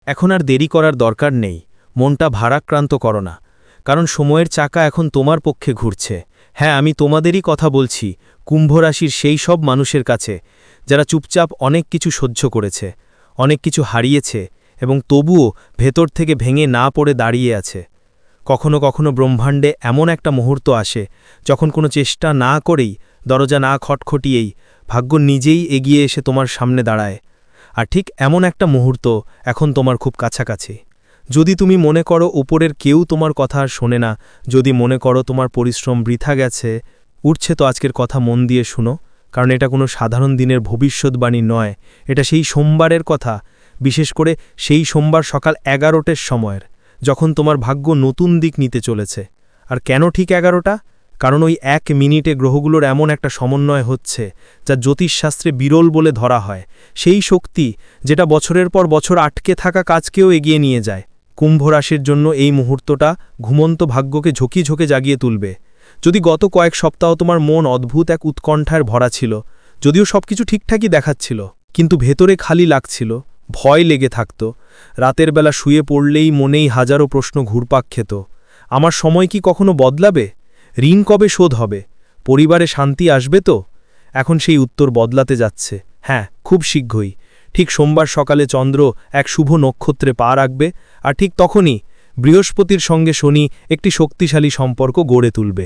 এখন আর দেরি করার দরকার নেই, মনটা ভারাক্রান্ত করো না, কারণ সময়ের চাকা এখন তোমার পক্ষে ঘুরছে। হ্যাঁ, আমি তোমাদেরই কথা বলছি, কুম্ভ রাশির সেই সব মানুষের কাছে যারা চুপচাপ অনেক কিছু সহ্য করেছে, অনেক কিছু হারিয়েছে এবং তবুও ভেতর থেকে ভেঙে না পড়ে দাঁড়িয়ে আছে। কখনো কখনো ব্রহ্মাণ্ডে এমন একটা মুহূর্ত আসে যখন কোনো চেষ্টা না করেই, দরজা না খটখটিয়েই ভাগ্য নিজেই এগিয়ে এসে তোমার সামনে দাঁড়ায়। আর ঠিক এমন একটা মুহূর্ত এখন তোমার খুব কাছাকাছি। যদি তুমি মনে করো উপরের কেউ তোমার কথা আর শোনে না, যদি মনে করো তোমার পরিশ্রম বৃথা গেছে, উঠছে তো আজকের কথা মন দিয়ে শুনো, কারণ এটা কোনো সাধারণ দিনের ভবিষ্যৎবাণী নয়, এটা সেই সোমবারের কথা, বিশেষ করে সেই সোমবার সকাল 11টার সময়ের, যখন তোমার ভাগ্য নতুন দিক নিতে চলেছে। আর কেন ঠিক 11টা? কারণ ওই 1 মিনিটে গ্রহগুলোর এমন একটা সমন্বয় হচ্ছে যা জ্যোতিষশাস্ত্রে বিরল বলে ধরা হয়, সেই শক্তি যেটা বছরের পর বছর আটকে থাকা কাজকেও এগিয়ে নিয়ে যায়। কুম্ভ রাশির জন্য এই মুহূর্তটা ঘুমন্ত ভাগ্যকে ঝোঁকে ঝোঁকে জাগিয়ে তুলবে। যদি গত কয়েক সপ্তাহ তোমার মন অদ্ভুত এক উৎকণ্ঠার ভরা ছিল, যদিও সবকিছু ঠিকঠাকই দেখাচ্ছিল, কিন্তু ভেতরে খালি লাগছিল, ভয় লেগে থাকত, রাতের বেলা শুয়ে পড়লেই মনেই হাজারো প্রশ্ন ঘুরপাক খেত। আমার সময় কি কখনো বদলাবে? ঋণ কবে শোধ হবে? পরিবারে শান্তি আসবে তো? এখন সেই উত্তর বদলাতে যাচ্ছে। হ্যাঁ, খুব শীঘ্রই। ঠিক সোমবার সকালে চন্দ্র এক শুভ নক্ষত্রে পা রাখবে, আর ঠিক তখনই বৃহস্পতির সঙ্গে শনি একটি শক্তিশালী সম্পর্ক গড়ে তুলবে,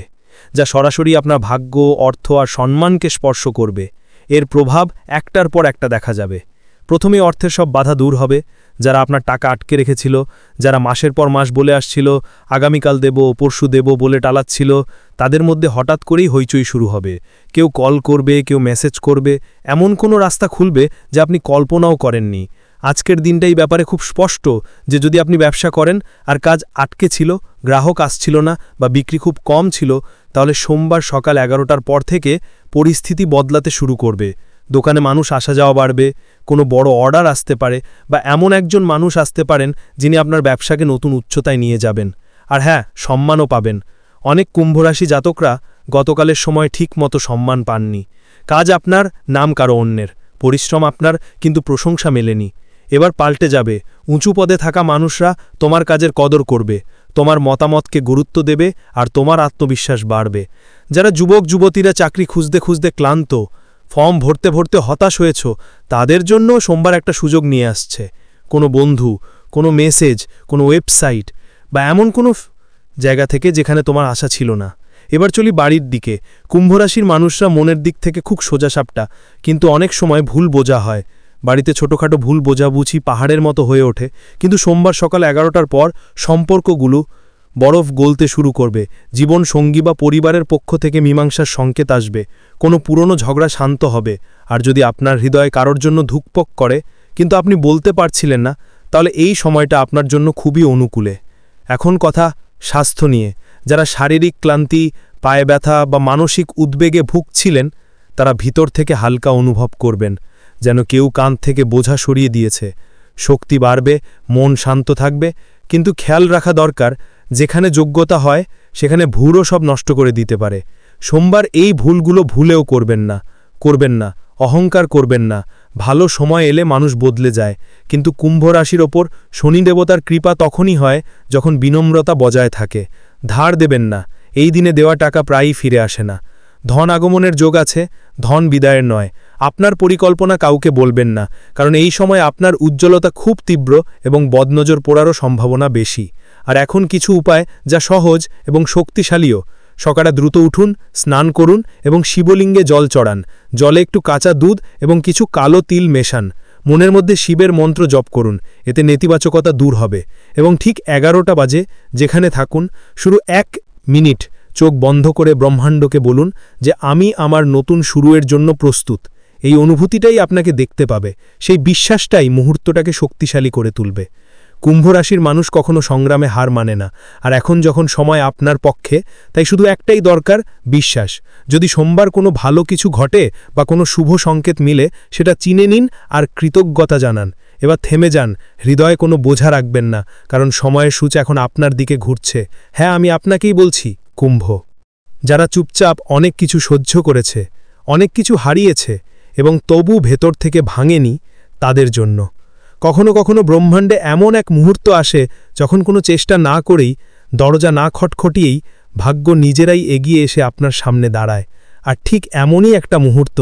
যা সরাসরি আপনার ভাগ্য, অর্থ আর সম্মানকে স্পর্শ করবে। এর প্রভাব একটার পর একটা দেখা যাবে। প্রথমে অর্থের সব বাধা দূর হবে। যারা আপনার টাকা আটকে রেখেছিল, যারা মাসের পর মাস বলে আসছিল আগামীকাল দেব, পরশু দেব বলে টালাচ্ছিল, তাদের মধ্যে হঠাৎ করেই হইচই শুরু হবে। কেউ কল করবে, কেউ মেসেজ করবে, এমন কোনো রাস্তা খুলবে যা আপনি কল্পনাও করেননি। আজকের দিনটাই ব্যাপারে খুব স্পষ্ট যে যদি আপনি ব্যবসা করেন আর কাজ আটকে ছিল, গ্রাহক আসছিল না বা বিক্রি খুব কম ছিল, তাহলে সোমবার সকাল 11টার পর থেকে পরিস্থিতি বদলাতে শুরু করবে। দোকানে মানুষ আসা যাওয়া বাড়বে, কোনো বড় অর্ডার আসতে পারে, বা এমন একজন মানুষ আসতে পারেন যিনি আপনার ব্যবসাকে নতুন উচ্চতায় নিয়ে যাবেন। আর হ্যাঁ, সম্মানও পাবেন। অনেক কুম্ভরাশি জাতকরা গতকালের সময় ঠিক মতো সম্মান পাননি। কাজ আপনার, নাম কারো অন্যের, পরিশ্রম আপনার, কিন্তু প্রশংসা মেলেনি। এবার পাল্টে যাবে। উঁচু পদে থাকা মানুষরা তোমার কাজের কদর করবে, তোমার মতামতকে গুরুত্ব দেবে, আর তোমার আত্মবিশ্বাস বাড়বে। যারা যুবক যুবতীরা চাকরি খুঁজতে খুঁজতে ক্লান্ত, ফর্ম ভরতে ভরতে হতাশ হয়েছ, তাদের জন্য সোমবার একটা সুযোগ নিয়ে আসছে। কোনো বন্ধু, কোনো মেসেজ, কোনো ওয়েবসাইট বা এমন কোনো জায়গা থেকে যেখানে তোমার আশা ছিল না। এবার চলি বাড়ির দিকে। কুম্ভরাশির মানুষরা মনের দিক থেকে খুব সোজাসাপটা, কিন্তু অনেক সময় ভুল বোঝা হয়। বাড়িতে ছোটোখাটো ভুল বোঝাবুঝি পাহাড়ের মতো হয়ে ওঠে, কিন্তু সোমবার সকাল 11টার পর সম্পর্কগুলো বরফ গলতে শুরু করবে। জীবন সঙ্গী বা পরিবারের পক্ষ থেকে মীমাংসার সংকেত আসবে। কোনো পুরনো ঝগড়া শান্ত হবে। আর যদি আপনার হৃদয় কারোর জন্য ধুকপক করে কিন্তু আপনি বলতে পারছিলেন না, তাহলে এই সময়টা আপনার জন্য খুবই অনুকূলে। এখন কথা স্বাস্থ্য নিয়ে। যারা শারীরিক ক্লান্তি, পায়ে ব্যথা বা মানসিক উদ্বেগে ভুগছিলেন, তারা ভিতর থেকে হালকা অনুভব করবেন, যেন কেউ কাঁধ থেকে বোঝা সরিয়ে দিয়েছে। শক্তি বাড়বে, মন শান্ত থাকবে, কিন্তু খেয়াল রাখা দরকার, যেখানে যোগ্যতা হয় সেখানে ভুলও সব নষ্ট করে দিতে পারে। সোমবার এই ভুলগুলো ভুলেও করবেন না, অহংকার করবেন না। ভালো সময় এলে মানুষ বদলে যায়, কিন্তু কুম্ভ রাশির ওপর শনি দেবতার কৃপা তখনই হয় যখন বিনম্রতা বজায় থাকে। ধার দেবেন না, এই দিনে দেওয়া টাকা প্রায়ই ফিরে আসে না। ধন আগমনের যোগ আছে, ধন বিদায়ের নয়। আপনার পরিকল্পনা কাউকে বলবেন না, কারণ এই সময় আপনার উজ্জ্বলতা খুব তীব্র এবং বদনজর পড়ারও সম্ভাবনা বেশি। আর এখন কিছু উপায় যা সহজ এবং শক্তিশালীও। সকালে দ্রুত উঠুন, স্নান করুন এবং শিবলিঙ্গে জল চড়ান। জলে একটু কাঁচা দুধ এবং কিছু কালো তিল মেশান। মনের মধ্যে শিবের মন্ত্র জপ করুন, এতে নেতিবাচকতা দূর হবে। এবং ঠিক 11টা বাজে যেখানে থাকুন, শুরু 1 মিনিট চোখ বন্ধ করে ব্রহ্মাণ্ডকে বলুন যে আমি আমার নতুন শুরুয়ের জন্য প্রস্তুত। এই অনুভূতিটাই আপনাকে দেখতে পাবে, সেই বিশ্বাসটাই মুহূর্তটাকে শক্তিশালী করে তুলবে। কুম্ভ রাশির মানুষ কখনো সংগ্রামে হার মানে না, আর এখন যখন সময় আপনার পক্ষে, তাই শুধু একটাই দরকার, বিশ্বাস। যদি সোমবার কোনো ভালো কিছু ঘটে বা কোনো শুভ সংকেত মিলে, সেটা চিনে নিন আর কৃতজ্ঞতা জানান। এবার থেমে যান, হৃদয়ে কোনো বোঝা রাখবেন না, কারণ সময়ের সূচ এখন আপনার দিকে ঘুরছে। হ্যাঁ, আমি আপনাকেই বলছি, কুম্ভ। যারা চুপচাপ অনেক কিছু সহ্য করেছে, অনেক কিছু হারিয়েছে এবং তবু ভেতর থেকে ভাঙেনি, তাদের জন্য কখনো কখনো ব্রহ্মাণ্ডে এমন এক মুহূর্ত আসে যখন কোনো চেষ্টা না করেই, দরজা না খটখটিয়েই ভাগ্য নিজেরাই এগিয়ে এসে আপনার সামনে দাঁড়ায়। আর ঠিক এমনই একটা মুহূর্ত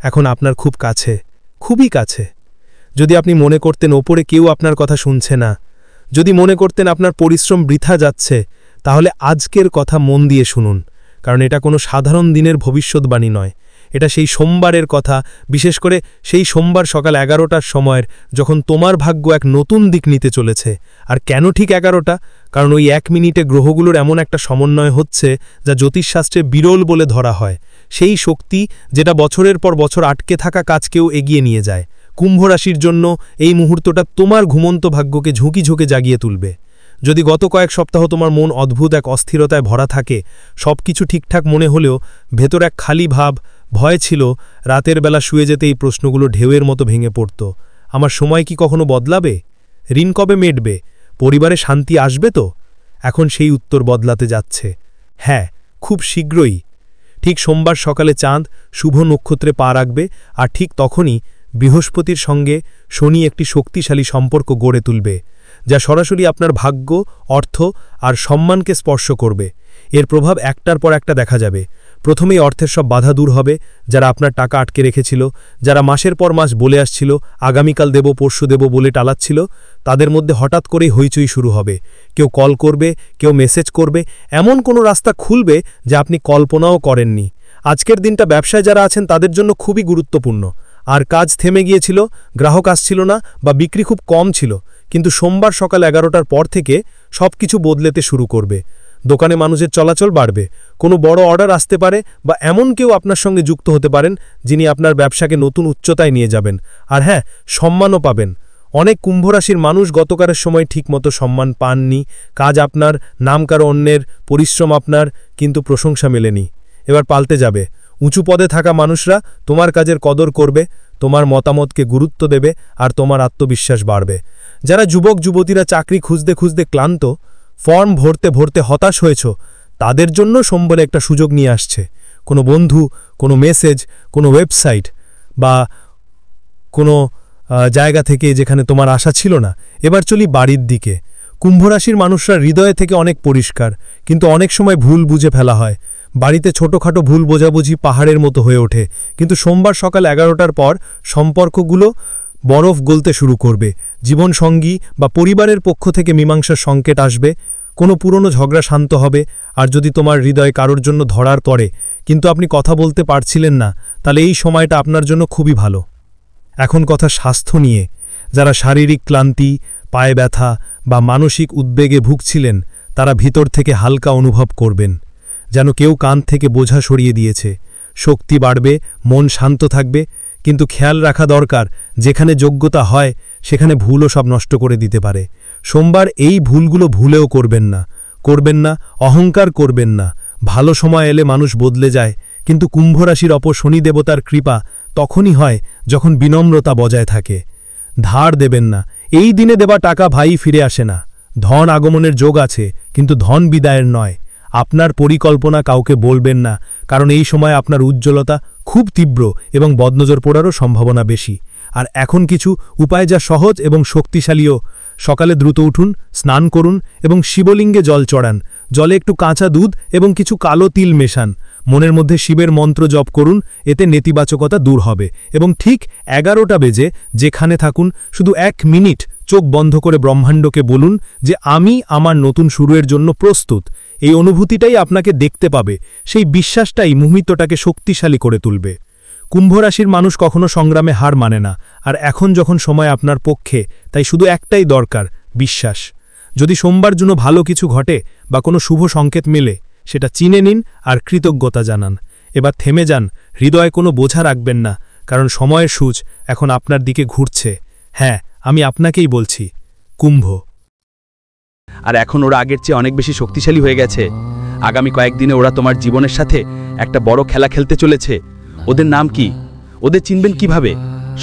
এখন আপনার খুব কাছে, খুবই কাছে। যদি আপনি মনে করতেন ওপরে কেউ আপনার কথা শুনছে না, যদি মনে করতেন আপনার পরিশ্রম বৃথা যাচ্ছে, তাহলে আজকের কথা মন দিয়ে শুনুন, কারণ এটা কোনো সাধারণ দিনের ভবিষ্যৎবাণী নয়। এটা সেই সোমবারের কথা, বিশেষ করে সেই সোমবার সকাল 11টার সময়ের, যখন তোমার ভাগ্য এক নতুন দিক নিতে চলেছে। আর কেন ঠিক 11টা? কারণ ওই 1 মিনিটে গ্রহগুলোর এমন একটা সমন্বয় হচ্ছে যা জ্যোতিষশাস্ত্রে বিরল বলে ধরা হয়। সেই শক্তি যেটা বছরের পর বছর আটকে থাকা কাজকেও এগিয়ে নিয়ে যায়। কুম্ভ রাশির জন্য এই মুহূর্তটা তোমার ঘুমন্ত ভাগ্যকে ঝুঁকি ঝুঁকে জাগিয়ে তুলবে। যদি গত কয়েক সপ্তাহ তোমার মন অদ্ভুত এক অস্থিরতায় ভরা থাকে, সব কিছু ঠিকঠাক মনে হলেও ভেতর এক খালি ভাব, ভয় ছিল, রাতের বেলা শুয়ে যেতে এই প্রশ্নগুলো ঢেউয়ের মতো ভেঙে পড়ত। আমার সময় কি কখনো বদলাবে? ঋণ কবে মেটবে? পরিবারে শান্তি আসবে তো? এখন সেই উত্তর বদলাতে যাচ্ছে। হ্যাঁ, খুব শীঘ্রই। ঠিক সোমবার সকালে চাঁদ শুভ নক্ষত্রে পা রাখবে, আর ঠিক তখনই বৃহস্পতির সঙ্গে শনি একটি শক্তিশালী সম্পর্ক গড়ে তুলবে, যা সরাসরি আপনার ভাগ্য, অর্থ আর সম্মানকে স্পর্শ করবে। এর প্রভাব একটার পর একটা দেখা যাবে। প্রথমেই অর্থের সব বাধা দূর হবে। যারা আপনার টাকা আটকে রেখেছিল, যারা মাসের পর মাস বলে আসছিল আগামীকাল দেব, পরশু দেব বলে টালাচ্ছিল, তাদের মধ্যে হঠাৎ করেই হইচই শুরু হবে। কেউ কল করবে, কেউ মেসেজ করবে, এমন কোনো রাস্তা খুলবে যা আপনি কল্পনাও করেননি। আজকের দিনটা ব্যবসায় যারা আছেন তাদের জন্য খুবই গুরুত্বপূর্ণ। আর কাজ থেমে গিয়েছিল, গ্রাহক আসছিল না বা বিক্রি খুব কম ছিল, কিন্তু সোমবার সকাল 11টার পর থেকে সব কিছু বদলেতে শুরু করবে। দোকানে মানুষের চলাচল বাড়বে, কোনো বড় অর্ডার আসতে পারে, বা এমন কেউ আপনার সঙ্গে যুক্ত হতে পারেন যিনি আপনার ব্যবসাকে নতুন উচ্চতায় নিয়ে যাবেন। আর হ্যাঁ, সম্মানও পাবেন। অনেক কুম্ভরাশির মানুষ গতকালের সময় ঠিকমতো সম্মান পাননি। কাজ আপনার, নাম কারো অন্যের, পরিশ্রম আপনার, কিন্তু প্রশংসা মেলেনি। এবার পাল্টে যাবে। উঁচু পদে থাকা মানুষরা তোমার কাজের কদর করবে, তোমার মতামতকে গুরুত্ব দেবে, আর তোমার আত্মবিশ্বাস বাড়বে। যারা যুবক যুবতীরা চাকরি খুঁজতে খুঁজতে ক্লান্ত, ফর্ম ভরতে ভরতে হতাশ হয়েছ, তাদের জন্য সোমবারে একটা সুযোগ নিয়ে আসছে। কোনো বন্ধু, কোনো মেসেজ, কোনো ওয়েবসাইট বা কোনো জায়গা থেকে যেখানে তোমার আশা ছিল না। এবার চলি বাড়ির দিকে। কুম্ভরাশির মানুষরা হৃদয় থেকে অনেক পরিষ্কার, কিন্তু অনেক সময় ভুল বুঝে ফেলা হয়। বাড়িতে ছোটখাটো ভুল বোঝাবুঝি পাহাড়ের মতো হয়ে ওঠে, কিন্তু সোমবার সকাল 11টার পর সম্পর্কগুলো বরফ গলতে শুরু করবে। জীবনসঙ্গী বা পরিবারের পক্ষ থেকে মীমাংসার সংকেত আসবে, কোনো পুরনো ঝগড়া শান্ত হবে। আর যদি তোমার হৃদয় কারোর জন্য ধরার পড়ে, কিন্তু আপনি কথা বলতে পারছিলেন না, তাহলে এই সময়টা আপনার জন্য খুবই ভালো। এখন কথা স্বাস্থ্য নিয়ে। যারা শারীরিক ক্লান্তি, পায়ে ব্যথা বা মানসিক উদ্বেগে ভুগছিলেন, তারা ভিতর থেকে হালকা অনুভব করবেন, যেন কেউ কান থেকে বোঝা সরিয়ে দিয়েছে। শক্তি বাড়বে, মন শান্ত থাকবে, কিন্তু খেয়াল রাখা দরকার, যেখানে যোগ্যতা হয় সেখানে ভুলও সব নষ্ট করে দিতে পারে। সোমবার এই ভুলগুলো ভুলেও করবেন না, অহংকার করবেন না। ভালো সময় এলে মানুষ বদলে যায়, কিন্তু কুম্ভরাশির অপর শনি দেবতার কৃপা তখনই হয় যখন বিনম্রতা বজায় থাকে। ধার দেবেন না। এই দিনে দেওয়া টাকা ভাই ফিরে আসে না। ধন আগমনের যোগ আছে, কিন্তু ধন বিদায়ের নয়। আপনার পরিকল্পনা কাউকে বলবেন না, কারণ এই সময় আপনার উজ্জ্বলতা খুব তীব্র এবং বদনজর পড়ারও সম্ভাবনা বেশি। আর এখন কিছু উপায় যা সহজ এবং শক্তিশালীও। সকালে দ্রুত উঠুন, স্নান করুন এবং শিবলিঙ্গে জল চড়ান। জলে একটু কাঁচা দুধ এবং কিছু কালো তিল মেশান। মনের মধ্যে শিবের মন্ত্র জপ করুন, এতে নেতিবাচকতা দূর হবে। এবং ঠিক 11টা বেজে যেখানে থাকুন, শুধু 1 মিনিট চোখ বন্ধ করে ব্রহ্মাণ্ডকে বলুন যে আমি আমার নতুন শুরুর জন্য প্রস্তুত। এই অনুভূতিটাই আপনাকে দেখতে পাবে, সেই বিশ্বাসটাই মুহূর্তটাকে শক্তিশালী করে তুলবে। কুম্ভরাশির মানুষ কখনো সংগ্রামে হার মানে না, আর এখন যখন সময় আপনার পক্ষে, তাই শুধু একটাই দরকার, বিশ্বাস। যদি সোমবার জন্য ভালো কিছু ঘটে বা কোনো শুভ সংকেত মেলে, সেটা চিনে নিন আর কৃতজ্ঞতা জানান। এবার থেমে যান, হৃদয়ে কোনো বোঝা রাখবেন না, কারণ সময়ের সূচ এখন আপনার দিকে ঘুরছে। হ্যাঁ, আমি আপনাকেই বলছি, কুম্ভ। আর এখন ওরা আগের চেয়ে অনেক বেশি শক্তিশালী হয়ে গেছে। আগামী কয়েকদিনে ওরা তোমার জীবনের সাথে একটা বড় খেলা খেলতে চলেছে। ওদের নাম কি? ওদের চিনবেন কিভাবে?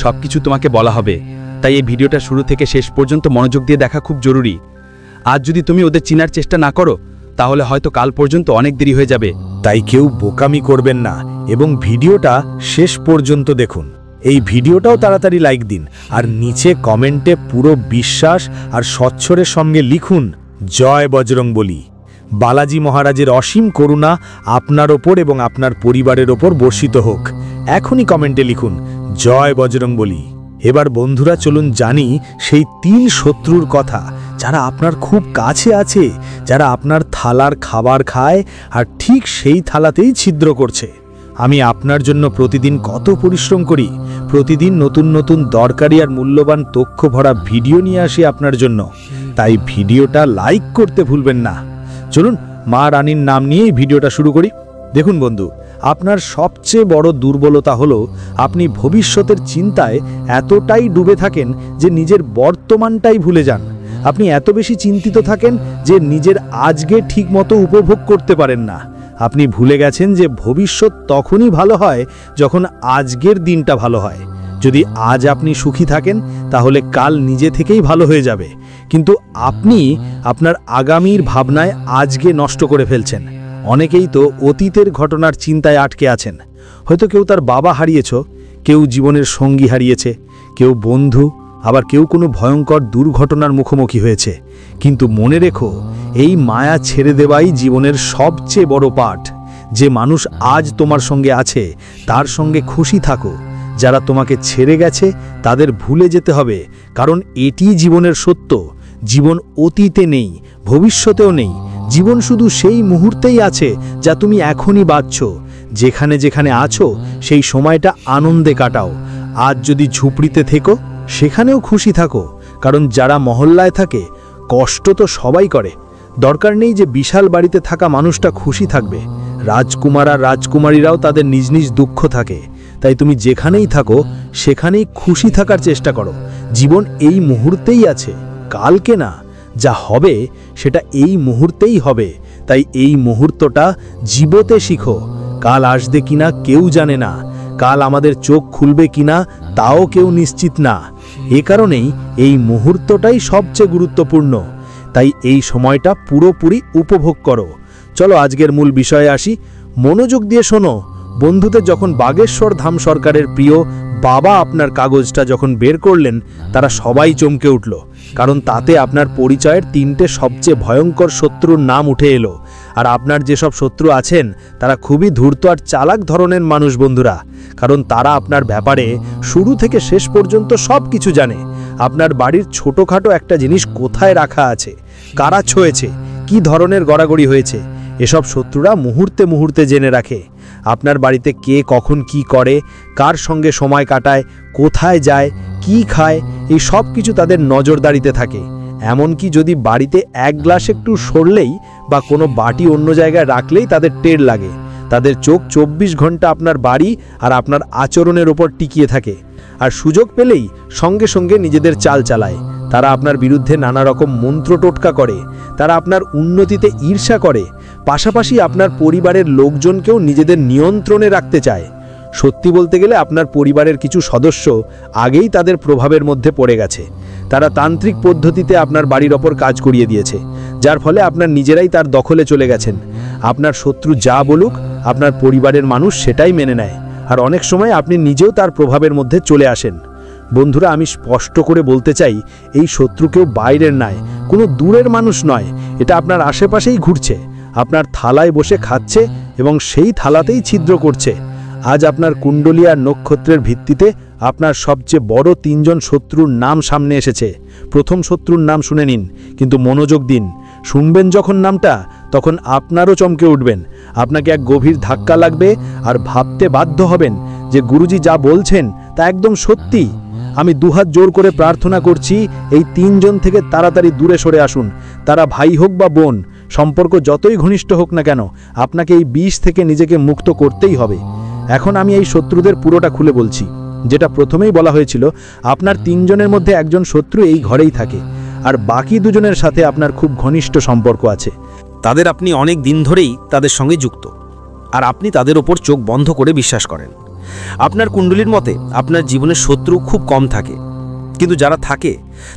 সবকিছু তোমাকে বলা হবে, তাই এই ভিডিওটা শুরু থেকে শেষ পর্যন্ত মনোযোগ দিয়ে দেখা খুব জরুরি। আজ যদি তুমি ওদের চিনার চেষ্টা না করো, তাহলে হয়তো কাল পর্যন্ত অনেক দেরি হয়ে যাবে। তাই কেউ বোকামি করবেন না এবং ভিডিওটা শেষ পর্যন্ত দেখুন। এই ভিডিওটাও তাড়াতাড়ি লাইক দিন আর নিচে কমেন্টে পুরো বিশ্বাস আর স্বচ্ছরের সঙ্গে লিখুন জয় বজরংবলী। বালাজি মহারাজের অসীম করুণা আপনার ওপর এবং আপনার পরিবারের ওপর বর্ষিত হোক। এখনই কমেন্টে লিখুন জয় বজরংবলী। এবার বন্ধুরা চলুন জানি সেই 3 শত্রুর কথা যারা আপনার খুব কাছে আছে, যারা আপনার থালার খাবার খায় আর ঠিক সেই থালাতেই ছিদ্র করছে। আমি আপনার জন্য প্রতিদিন কত পরিশ্রম করি, প্রতিদিন নতুন নতুন দরকারি আর মূল্যবান তথ্য ভরা ভিডিও নিয়ে আসি আপনার জন্য। তাই ভিডিওটা লাইক করতে ভুলবেন না। চলুন মা রানীর নাম নিয়েই ভিডিওটা শুরু করি। দেখুন বন্ধু, আপনার সবচেয়ে বড় দুর্বলতা হলো আপনি ভবিষ্যতের চিন্তায় এতটাই ডুবে থাকেন যে নিজের বর্তমানটাই ভুলে যান। আপনি এত বেশি চিন্তিত থাকেন যে নিজের আজকে ঠিকমতো উপভোগ করতে পারেন না। আপনি ভুলে গেছেন যে ভবিষ্যৎ তখনই ভালো হয় যখন আজকের দিনটা ভালো হয়। যদি আজ আপনি সুখী থাকেন তাহলে কাল নিজে থেকেই ভালো হয়ে যাবে, কিন্তু আপনি আপনার আগামীর ভাবনায় আজকে নষ্ট করে ফেলছেন। অনেকেই তো অতীতের ঘটনার চিন্তায় আটকে আছেন। হয়তো কেউ তার বাবা হারিয়েছ, কেউ জীবনের সঙ্গী হারিয়েছে, কেউ বন্ধু, আবার কেউ কোনো ভয়ঙ্কর দুর্ঘটনার মুখোমুখি হয়েছে। কিন্তু মনে রেখো, এই মায়া ছেড়ে দেওয়াই জীবনের সবচেয়ে বড় পাঠ। যে মানুষ আজ তোমার সঙ্গে আছে তার সঙ্গে খুশি থাকো। যারা তোমাকে ছেড়ে গেছে তাদের ভুলে যেতে হবে, কারণ এটি জীবনের সত্য। জীবন অতীতে নেই, ভবিষ্যতেও নেই। জীবন শুধু সেই মুহূর্তেই আছে যা তুমি এখনই বাঁচছ। যেখানে যেখানে আছো সেই সময়টা আনন্দে কাটাও। আজ যদি ঝুপড়িতে থেকো সেখানেও খুশি থাকো, কারণ যারা মহল্লায় থাকে কষ্ট তো সবাই করে। দরকার নেই যে বিশাল বাড়িতে থাকা মানুষটা খুশি থাকবে। রাজকুমার আর রাজকুমারীরাও তাদের নিজ নিজ দুঃখ থাকে। তাই তুমি যেখানেই থাকো সেখানেই খুশি থাকার চেষ্টা করো। জীবন এই মুহূর্তেই আছে, কালকে না। যা হবে সেটা এই মুহূর্তেই হবে। তাই এই মুহূর্তটা জীবতে শিখো। কাল আসবে কিনা কেউ জানে না, কাল আমাদের চোখ খুলবে কিনা তাও কেউ নিশ্চিত না। এ কারণেই এই মুহূর্তটাই সবচেয়ে গুরুত্বপূর্ণ। তাই এই সময়টা পুরোপুরি উপভোগ করো। চলো আজকের মূল বিষয়ে আসি। মনোযোগ দিয়ে শোনো। বন্ধুদের যখন বাগেশ্বর ধাম সরকারের প্রিয় বাবা আপনার কাগজটা যখন বের করলেন, তারা সবাই চমকে উঠল, কারণ তাতে আপনার পরিচয়ের 3টে সবচেয়ে ভয়ঙ্কর শত্রুর নাম উঠে এলো। আর আপনার যেসব শত্রু আছেন তারা খুবই ধূর্ত আর চালাক ধরনের মানুষ বন্ধুরা, কারণ তারা আপনার ব্যাপারে শুরু থেকে শেষ পর্যন্ত সব কিছু জানে। আপনার বাড়ির ছোটোখাটো একটা জিনিস কোথায় রাখা আছে, কারা ছুঁয়েছে, কি ধরনের গড়াগড়ি হয়েছে, এসব শত্রুরা মুহূর্তে মুহূর্তে জেনে রাখে। আপনার বাড়িতে কে কখন কি করে, কার সঙ্গে সময় কাটায়, কোথায় যায়, কি খায়, এই সব কিছু তাদের নজরদারিতে থাকে। এমনকি যদি বাড়িতে এক গ্লাস একটু সরলেই বা কোনো বাটি অন্য জায়গায় রাখলেই তাদের টের লাগে। তাদের চোখ 24 ঘন্টা আপনার বাড়ি আর আপনার আচরণের ওপর টিকিয়ে থাকে, আর সুযোগ পেলেই সঙ্গে সঙ্গে নিজেদের চাল চালায়। তারা আপনার বিরুদ্ধে নানা রকম মন্ত্র টোটকা করে। তারা আপনার উন্নতিতে ঈর্ষা করে, পাশাপাশি আপনার পরিবারের লোকজনকেও নিজেদের নিয়ন্ত্রণে রাখতে চায়। সত্যি বলতে গেলে আপনার পরিবারের কিছু সদস্য আগেই তাদের প্রভাবের মধ্যে পড়ে গেছে। তারা তান্ত্রিক পদ্ধতিতে আপনার বাড়ির ওপর কাজ করিয়ে দিয়েছে, যার ফলে আপনার নিজেরাই তার দখলে চলে গেছেন। আপনার শত্রু যা বলুক আপনার পরিবারের মানুষ সেটাই মেনে নেয়, আর অনেক সময় আপনি নিজেও তার প্রভাবের মধ্যে চলে আসেন। বন্ধুরা, আমি স্পষ্ট করে বলতে চাই, এই শত্রু কেউ বাইরের নয়, কোনো দূরের মানুষ নয়। এটা আপনার আশেপাশেই ঘুরছে, আপনার থালায় বসে খাচ্ছে এবং সেই থালাতেই ছিদ্র করছে। আজ আপনার কুণ্ডলী আর নক্ষত্রের ভিত্তিতে আপনার সবচেয়ে বড় 3 জন শত্রুর নাম সামনে এসেছে। প্রথম শত্রুর নাম শুনে নিন, কিন্তু মনোযোগ দিন। শুনবেন যখন নামটা, তখন আপনারও চমকে উঠবেন। আপনাকে এক গভীর ধাক্কা লাগবে আর ভাবতে বাধ্য হবেন যে গুরুজি যা বলছেন তা একদম সত্যি। আমি দুহাত জোর করে প্রার্থনা করছি, এই 3 জন থেকে তাড়াতাড়ি দূরে সরে আসুন। তারা ভাই হোক বা বোন, সম্পর্ক যতই ঘনিষ্ঠ হোক না কেন, আপনাকে এই বিষ থেকে নিজেকে মুক্ত করতেই হবে। এখন আমি এই শত্রুদের পুরোটা খুলে বলছি। যেটা প্রথমেই বলা হয়েছিল, আপনার 3 জনের মধ্যে একজন শত্রু এই ঘরেই থাকে, আর বাকি 2 জনের সাথে আপনার খুব ঘনিষ্ঠ সম্পর্ক আছে। তাদের আপনি অনেক দিন ধরেই তাদের সঙ্গে যুক্ত, আর আপনি তাদের ওপর চোখ বন্ধ করে বিশ্বাস করেন। আপনার কুণ্ডলীর মতে আপনার জীবনের শত্রু খুব কম থাকে, কিন্তু যারা থাকে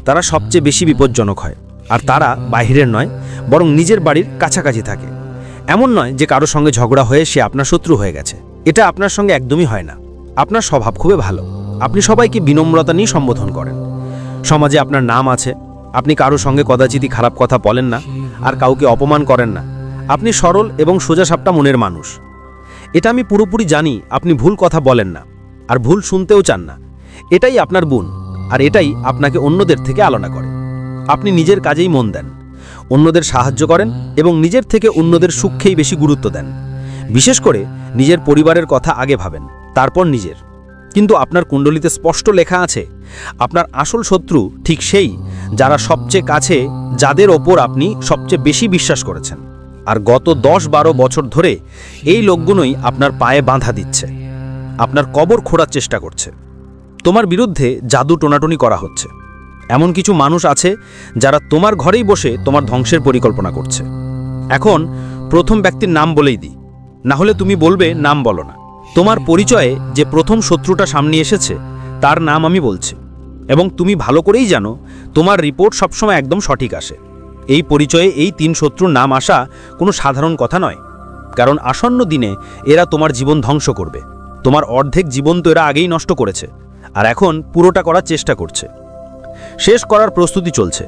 তারা সবচেয়ে বেশি বিপজ্জনক হয়। আর তারা বাইরের নয়, বরং নিজের বাড়ির কাছাকাছি থাকে। এমন নয় যে কারো সঙ্গে ঝগড়া হয়ে সে আপনার শত্রু হয়ে গেছে। এটা আপনার সঙ্গে একদমই হয় না। আপনার স্বভাব খুবই ভালো, আপনি সবাইকে বিনম্রতা নিয়ে সম্বোধন করেন। সমাজে আপনার নাম আছে, আপনি কারো সঙ্গে কদাচিৎই খারাপ কথা বলেন না আর কাউকে অপমান করেন না। আপনি সরল এবং সোজাসাপটা মনের মানুষ। এটা আমি পুরোপুরি জানি, আপনি ভুল কথা বলেন না আর ভুল শুনতেও চান না। এটাই আপনার গুণ, আর এটাই আপনাকে অন্যদের থেকে আলাদা করে। আপনি নিজের কাজেই মন দেন, অন্যদের সাহায্য করেন এবং নিজের থেকে অন্যদের সুখেই বেশি গুরুত্ব দেন। বিশেষ করে নিজের পরিবারের কথা আগে ভাবেন, তারপর নিজের। কিন্তু আপনার কুণ্ডলিতে স্পষ্ট লেখা আছে, আপনার আসল শত্রু ঠিক সেই যারা সবচেয়ে কাছে, যাদের ওপর আপনি সবচেয়ে বেশি বিশ্বাস করেছেন। আর গত 10-12 বছর ধরে এই লোকগুলোই আপনার পায়ে বাঁধা দিচ্ছে, আপনার কবর খোঁড়ার চেষ্টা করছে। তোমার বিরুদ্ধে জাদু টোনাটুনি করা হচ্ছে। এমন কিছু মানুষ আছে যারা তোমার ঘরেই বসে তোমার ধ্বংসের পরিকল্পনা করছে। এখন প্রথম ব্যক্তির নাম বলেই দিই, না হলে তুমি বলবে নাম বলো না। তোমার পরিচয়ে যে প্রথম শত্রুটা সামনে এসেছে তার নাম আমি বলছি, এবং তুমি ভালো করেই জানো তোমার রিপোর্ট সবসময় একদম সঠিক আসে। এই পরিচয়ে এই 3 শত্রুর নাম আসা কোনো সাধারণ কথা নয়, কারণ আসন্ন দিনে এরা তোমার জীবন ধ্বংস করবে। তোমার অর্ধেক জীবন তো এরা আগেই নষ্ট করেছে, আর এখন পুরোটা করার চেষ্টা করছে। শেষ করার প্রস্তুতি চলছে।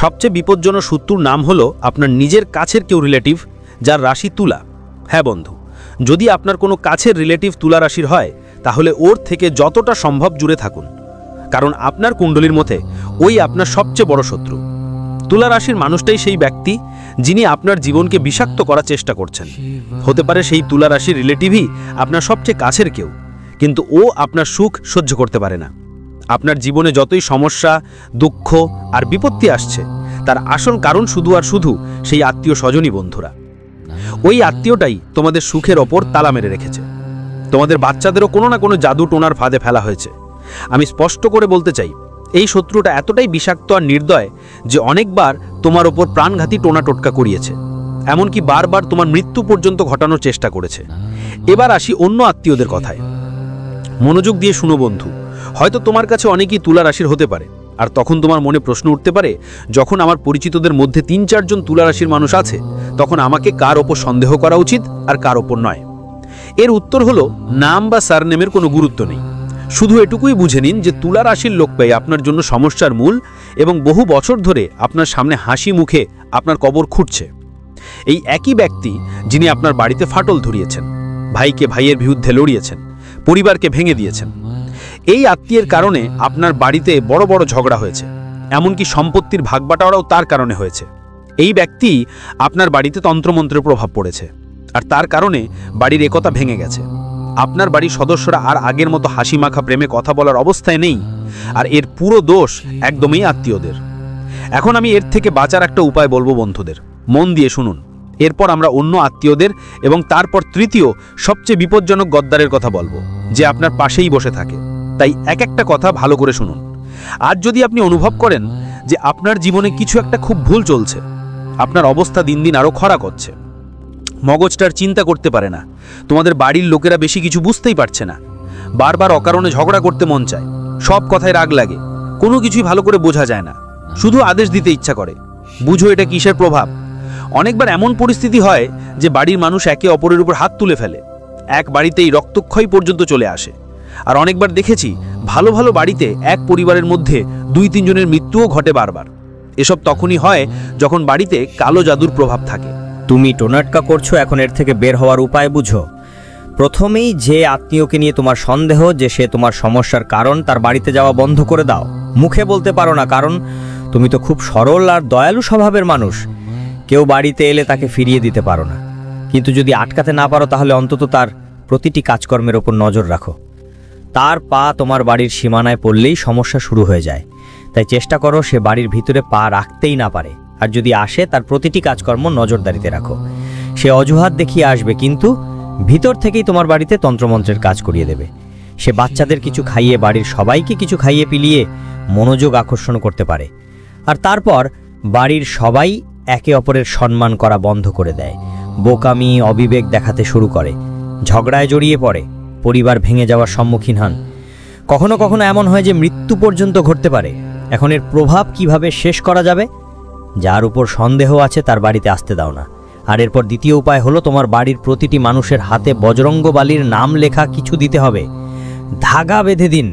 সবচেয়ে বিপজ্জনক শত্রুর নাম হলো আপনার নিজের কাছের কেউ রিলেটিভ যার রাশি তুলা। হ্যাঁ বন্ধু, যদি আপনার কোনো কাছের রিলেটিভ তুলা রাশির হয় তাহলে ওর থেকে যতটা সম্ভব দূরে থাকুন, কারণ আপনার কুণ্ডলীর মধ্যে ওই আপনার সবচেয়ে বড় শত্রু। তুলা রাশির মানুষটাই সেই ব্যক্তি যিনি আপনার জীবনকে বিষাক্ত করার চেষ্টা করছেন। হতে পারে সেই তুলা রাশির রিলেটিভই আপনার সবচেয়ে কাছের কেউ, কিন্তু ও আপনার সুখ সহ্য করতে পারে না। আপনার জীবনে যতই সমস্যা, দুঃখ আর বিপত্তি আসছে, তার আসল কারণ শুধু আর শুধু সেই আত্মীয় স্বজনই বন্ধুরা। ওই আত্মীয়টাই তোমাদের সুখের ওপর তালা মেরে রেখেছে। তোমাদের বাচ্চাদেরও কোনো না কোনো জাদু টোনার ফাঁদে ফেলা হয়েছে। আমি স্পষ্ট করে বলতে চাই, এই শত্রুটা এতটাই বিষাক্ত আর নির্দয় যে অনেকবার তোমার ওপর প্রাণঘাতী টোনা টোটকা করিয়েছে, এমনকি বারবার তোমার মৃত্যু পর্যন্ত ঘটানোর চেষ্টা করেছে। এবার আসি অন্য আত্মীয়দের কথায়। মনোযোগ দিয়ে শুনো বন্ধু, হয়তো তোমার কাছে অনেকেই তুলা রাশির হতে পারে, আর তখন তোমার মনে প্রশ্ন উঠতে পারে, যখন আমার পরিচিতদের মধ্যে 3-4 জন তুলা রাশির মানুষ আছে, তখন আমাকে কার ওপর সন্দেহ করা উচিত আর কার ওপর নয়? এর উত্তর হলো, নাম বা সারনেমের কোনো গুরুত্ব নেই। শুধু এটুকুই বুঝে নিন যে তুলা রাশির লোক পেয়ে আপনার জন্য সমস্যার মূল, এবং বহু বছর ধরে আপনার সামনে হাসি মুখে আপনার কবর খুঁড়ছে। এই একই ব্যক্তি যিনি আপনার বাড়িতে ফাটল ধরিয়েছেন, ভাইকে ভাইয়ের বিরুদ্ধে লড়িয়েছেন, পরিবারকে ভেঙে দিয়েছেন। এই আত্মীয়ের কারণে আপনার বাড়িতে বড় বড় ঝগড়া হয়েছে, এমনকি সম্পত্তির ভাগবাটোয়ারাও তার কারণে হয়েছে। এই ব্যক্তি আপনার বাড়িতে তন্ত্রমন্ত্রের প্রভাব পড়েছে, আর তার কারণে বাড়ির একতা ভেঙে গেছে। আপনার বাড়ির সদস্যরা আর আগের মতো হাসি মাখা প্রেমে কথা বলার অবস্থায় নেই, আর এর পুরো দোষ একদমই আত্মীয়দের। এখন আমি এর থেকে বাঁচার একটা উপায় বলবো বন্ধুদের, মন দিয়ে শুনুন। এরপর আমরা অন্য আত্মীয়দের এবং তারপর তৃতীয় সবচেয়ে বিপজ্জনক গদ্দারের কথা বলবো, যে আপনার পাশেই বসে থাকে। তাই এক একটা কথা ভালো করে শুনুন। আজ যদি আপনি অনুভব করেন যে আপনার জীবনে কিছু একটা খুব ভুল চলছে, আপনার অবস্থা দিন দিন আরও খারাপ হচ্ছে, মগজটার চিন্তা করতে পারে না, তোমাদের বাড়ির লোকেরা বেশি কিছু বুঝতেই পারছে না, বারবার অকারণে ঝগড়া করতে মন চায়, সব কথায় রাগ লাগে, কোনো কিছুই ভালো করে বোঝা যায় না, শুধু আদেশ দিতে ইচ্ছা করে, বুঝো এটা কিসের প্রভাব? অনেকবার এমন পরিস্থিতি হয় যে বাড়ির মানুষ একে অপরের উপর হাত তুলে ফেলে, এক বাড়িতেই রক্তক্ষয় পর্যন্ত চলে আসে। আর অনেকবার দেখেছি ভালো ভালো বাড়িতে এক পরিবারের মধ্যে 2-3 জনের মৃত্যুও ঘটে বারবার। এসব তখনই হয় যখন বাড়িতে কালো জাদুর প্রভাব থাকে। তুমি টোনাটকা করছো, এখন এর থেকে বের হওয়ার উপায় বুঝো। প্রথমেই যে আত্মীয়কে নিয়ে তোমার সন্দেহ যে সে তোমার সমস্যার কারণ, তার বাড়িতে যাওয়া বন্ধ করে দাও। মুখে বলতে পারো না, কারণ তুমি তো খুব সরল আর দয়ালু স্বভাবের মানুষ। কেউ বাড়িতে এলে তাকে ফিরিয়ে দিতে পারো না, কিন্তু যদি আটকাতে না পারো তাহলে অন্তত তার প্রতিটি কাজকর্মের ওপর নজর রাখো। তার পা তোমার বাড়ির সীমানায় পড়লেই সমস্যা শুরু হয়ে যায়। তাই চেষ্টা করো সে বাড়ির ভিতরে পা রাখতেই না পারে, আর যদি আসে তার প্রতিটি কাজকর্ম নজরদারিতে রাখো। সে অজুহাত দেখিয়ে আসবে, কিন্তু ভিতর থেকেই তোমার বাড়িতে তন্ত্রমন্ত্রের কাজ করিয়ে দেবে। সে বাচ্চাদের কিছু খাইয়ে, বাড়ির সবাইকে কিছু খাইয়ে পিলিয়ে মনোযোগ আকর্ষণ করতে পারে, আর তারপর বাড়ির সবাই একে অপরের সম্মান করা বন্ধ করে দেয়, বোকামি অবিবেক দেখাতে শুরু করে, ঝগড়ায় জড়িয়ে পড়ে, পরিবার ভেঙে যাওয়ার সম্মুখীন হন। কখনো কখনো এমন হয় যে মৃত্যু পর্যন্ত ঘটতে পারে। এখন এর প্রভাব কিভাবে শেষ করা যাবে? যার উপর সন্দেহ আছে তার বাড়িতে আসতে দাও না। আর এরপর দ্বিতীয় উপায় হলো, তোমার বাড়ির প্রতিটি মানুষের হাতে বজরঙ্গবালির নাম লেখা কিছু দিতে হবে। ধাগা বেঁধে দিন,